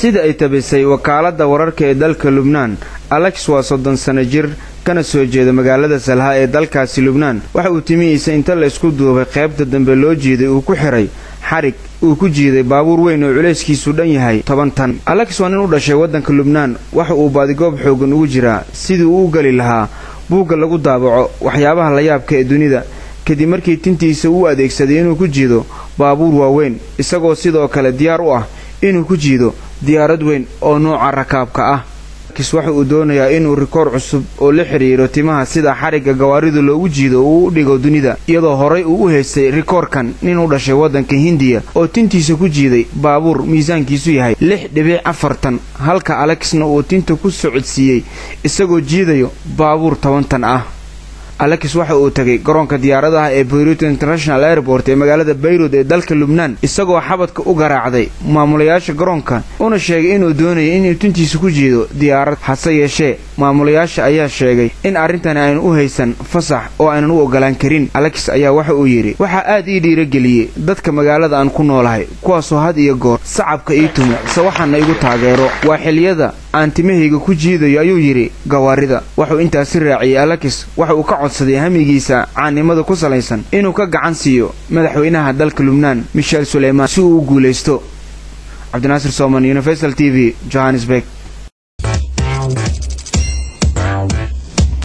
sida ay tabisay wakaaladda wararka ee dalka Lubnaan. Alex waa 30 sano jir kana soo jeeda magaalada Salha ee dalkaasi Lubnaan. waxa uu timihiisa inta la isku duubay qaybta dambe loo jeeday uu ku xiray xarig uu ku jiiday baabuur weyn oo culeyskiisu dhan yahay 10 tan. Alex waa nin u dhashay waddanka Lubnaan. waxa uu baadigoob xoogan ugu jiraa sidii uu u gali lahaa buugga lagu daabaco waxyaabaha la yaabka ee dunida kadib markii tintiisa uu adeegsaday inuu ku jiido baabuur waaweyn isagoo sidoo kale diyaar u ah inuu ku jiido diyaarad weyn oo nooca rakaabka ah. waxa uu doonayaa inuu rikoor cusub oo la xiriiro timaha sida xariga gawaaridu loogu jiido uu u dhigo dunida iyadoo horay uu u haystay rikoorkan nin u dhashay waddanka Hindiya oo tintiisa ku jiiday baabuur miisaankiisu yahay 6.4 tan halka Alexna uu tinta ku socodsiiyay isagoo jiidayo baabuur 10 tan ah. Alex waxa uu tagay garoonka diyaaradaha ee Beirut International Airport ee magaalada Beirut ee dalka Lubnaan isagoo xabadka u garaacday maamulayaasha garoonka una sheegay inuu doonayo inuu tintiisa ku jiido diyaarad. hase yeeshee maamulayaasha ayaa sheegay in arrintan aan u haysan fasax oo aanan u ogolaan karin. Alex ayaa waxa uu yiri waxa aad ii dhiirigeliyay dadka magaalada aan ku noolahay kuwaasoo had iyo goor sacabka ii tumo waxaana igu taageero waa xiliyada aan timahayga ku jiidayo ayuu yiri gawaarida. wuxuu intaas raaciyay Alex waxa uu ka codsaday hamigiisa caanimada ku salaysan inuu ka gacan siiyo madaxweynaha dalka Lubnaan Michel Suleiman si uu u guuleysto. Cabdinaasir Sooman, Universal TV, Johannesburg.